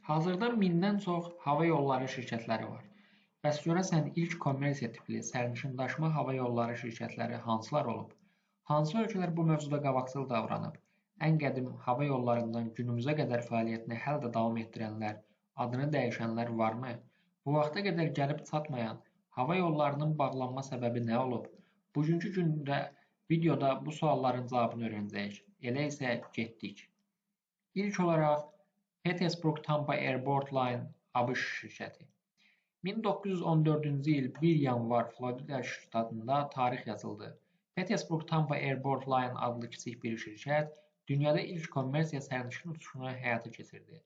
Hazırda mindən çox hava yolları şirkətləri var. Bəs görəsən ilk kommersiya tipli sərnişindaşıma hava yolları şirkətləri hansılar olub? Hansı ölkələr bu mövzuda qabaqcıl davranıb? Ən qədim hava yollarından günümüzə qədər fəaliyyətini hələ də davam etdirənlər, adını dəyişənlər varmı? Bu vaxta qədər gəlib çatmayan hava yollarının bağlanma səbəbi nə olub? Bugünkü gündə videoda bu sualların cavabını öyrənəcəyik. Elə isə getdik. İlk olaraq Petersburg Tampa Airport Line ABŞ şirkəti. 1914-cü il 1 yanvar Florida ştatında tarix yazıldı. Petersburg Tampa Airport Line adlı kiçik bir şirkət dünyada ilk kommersiya sərnişin uçuşunu həyata keçirdi.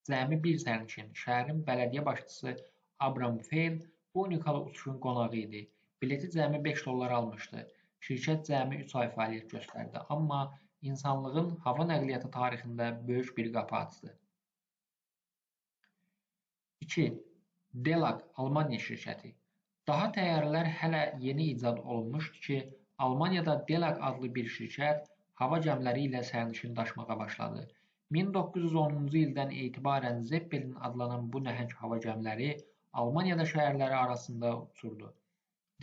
Cəmi bir sərnişin, şəhərin bələdiyyə başçısı Abram Feil bu unikal uçuşun qonağı idi. Bileti cəmi $5 almışdı. Şirkət cəmi 3 ay fəaliyyət göstərdi, amma insanlığın hava nəqliyyatı tarixində böyük bir qapı açdı. 2. Delag Almaniya şirkəti. Daha təyyarələr hələ yeni icad olunmuşdu ki, Almaniyada Delag adlı bir şirkət hava gəmiləri ilə sərnişin daşımağa başladı. 1910-cu ildən etibarən Zeppelin adlanan bu nəhəng hava gəmiləri Almaniyada şəhərləri arasında uçurdu.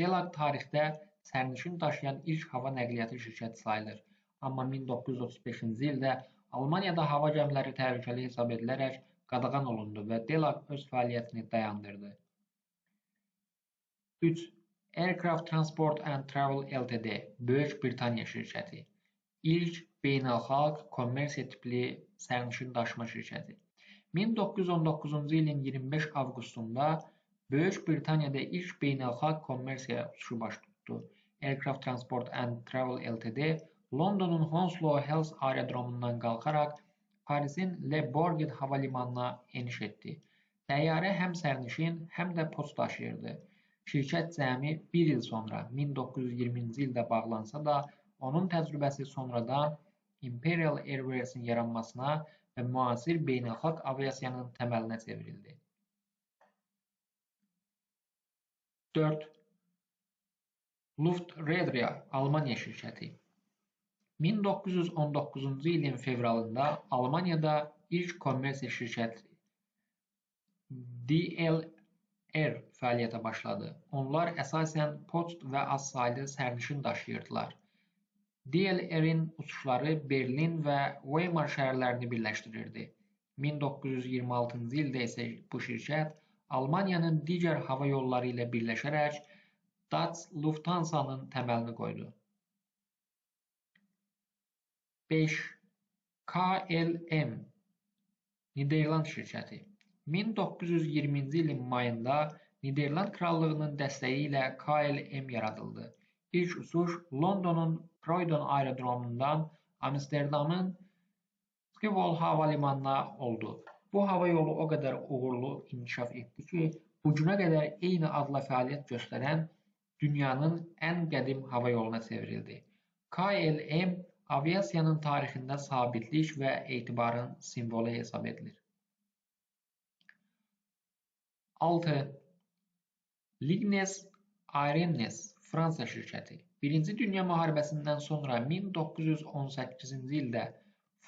Delag tarixdə sərnişin daşıyan ilk hava nəqliyyatı şirkəti sayılır. Amma 1935-ci ildə Almaniyada hava gəmiləri təhlükəli hesab edilərək qadağan olundu və Delag öz fəaliyyətini dayandırdı. 3. Aircraft Transport and Travel Ltd. Böyük Britaniya şirkəti. İlk beynəlxalq kommersiya tipli sərnişin daşıma şirkəti. 1919-cu ilin 25 avqustunda Böyük Britaniyada ilk beynəlxalq kommersiya uçuşu baş tutdu. Aircraft Transport and Travel Ltd. Londonun Hounslow Heath aerodromundan qalxaraq Parisin Le Bourget hava limanına eniş etdi. Təyyarə həm sərnişin, həm də poçt daşıyırdı. Şirkət cəmi bir il sonra 1920-ci ildə bağlansa da, onun təcrübəsi sonradan Imperial Airwaysin yaranmasına və müasir beynəlxalq aviasiyanın təməlinə çevrildi. 4. Lufthansa Almaniya şirkəti. 1919-cu ilin fevralında Almaniyada ilk kommersiya şirkəti DLR fəaliyyətə başladı. Onlar əsasən poçt və azsaylı sərnişin daşıyırdılar. DLR-in uçuşları Berlin və Weimar şəhərlərini birləşdirirdi. 1926-cı ildə isə bu şirkət Almaniyanın digər hava yolları ilə birləşərək Deutsche Lufthansa-nın təməlini qoydu. 5. KLM Niderland şirkəti. 1920-ci ilin mayında Niderland Krallığının dəstəyi ilə KLM yaradıldı. İlk uçuş Londonun Croydon aerodromundan Amsterdamın Schiphol hava limanına oldu. Bu hava yolu o qədər uğurlu inkişaf etdi ki, bugünə qədər eyni adla fəaliyyət göstərən dünyanın ən qədim hava yoluna çevrildi. KLM aviasiyanın tarixində sabitlik və etibarın simvolu hesab edilir. 6. Lignes Airlines Fransa şirkəti. Birinci Dünya müharibəsindən sonra 1918-ci ildə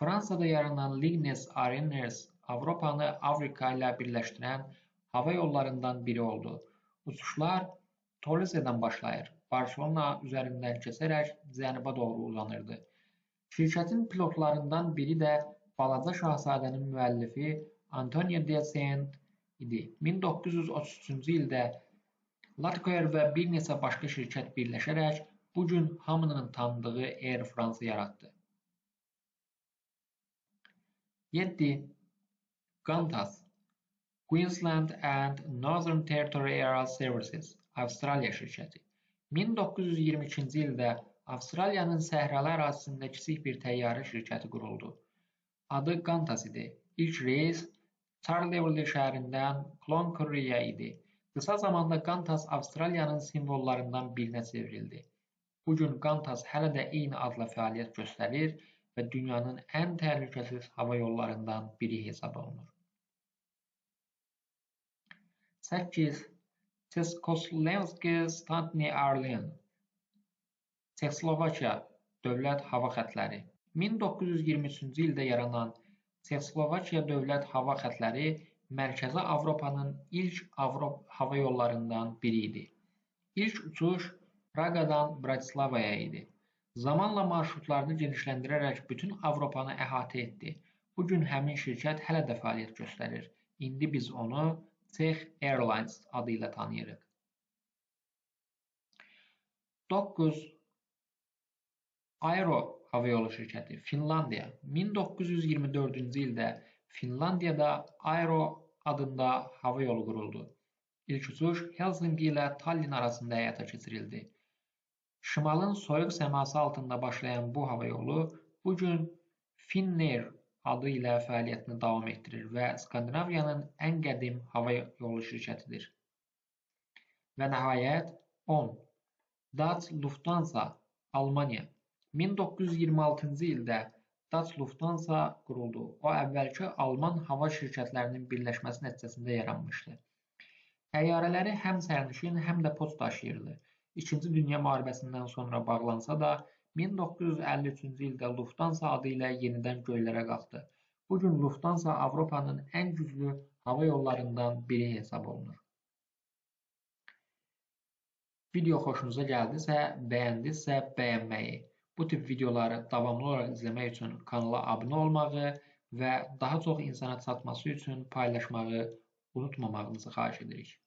Fransada yaranan Lignes Airlines Avropanı Afrika ilə birləşdirən hava yollarından biri oldu. Uçuşlar Toulouse'dan başlayır, Barcelona üzərindən keçərək cənuba doğru uzanırdı. Şirkətin pilotlarından biri də Balaca Şahzadənin müəllifi Antonio de Saint idi. 1933-cü ildə Latcoer və bir neçə başqa şirkət birləşərək bugün hamının tanıdığı Air France yaratdı. 7. Qantas Queensland and Northern Territory Air Services Avstraliya şirkəti. 1922-ci ildə Avstraliyanın səhralı ərazisində kiçik bir təyyarə şirkəti quruldu. Adı Qantas idi. İlk reys Charlevoix şəhərindən Cloncurry-yə idi. Qısa zamanda Qantas Avstraliyanın simvollarından birinə çevrildi. Bugün Qantas hələ də eyni adla fəaliyyət göstərir və dünyanın ən təhlükəsiz hava yollarından biri hesab olunur. 8. Çeskoslovakiya Statni Airlines Çexoslovakiya Dövlət Hava Xətləri. 1923-cü ildə yaranan Çexoslovakiya Dövlət Hava Xətləri Mərkəzi Avropanın ilk hava yollarından biri idi. İlk uçuş Praqadan Bratislavaya idi. Zamanla marşrutlarını genişləndirərək bütün Avropanı əhatə etdi. Bu gün həmin şirkət hələ də fəaliyyət göstərir. İndi biz onu Czech Airlines adı ilə tanıyırıq. 9. Aero havayolu şirkəti Finlandiya 1924-cü ildə Finlandiyada Aero adında hava yolu quruldu. İlk uçuş Helsinki ilə Tallinn arasında həyata keçirildi. Şimalın soyuq səması altında başlayan bu hava yolu bu gün Finnair adı ilə fəaliyyətini davam etdirir və Skandinaviyanın ən qədim hava yolu şirkətidir. Və nəhayət 10. Dutch Lufthansa Almaniya 1926-cı ildə Dutch Lufthansa quruldu. O, əvvəlki Alman hava şirkətlərinin birləşməsi nəticəsində yaranmışdı. Təyyarələri həm sərnişin, həm də poçt daşıyırdı. İkinci Dünya müharibəsindən sonra bağlansa da, 1953-cü ildə Lufthansa adı ilə yenidən göylərə qalxdı. Bu gün Lufthansa Avropanın ən güclü hava yollarından biri hesab olunur. Video xoşunuza gəldisə, bəyəndinizsə bəyənməyi, bu tip videoları davamlı olaraq izləmək üçün kanala abunə olmağı və daha çox insana çatması üçün paylaşmağı unutmamağınızı xahiş edirik.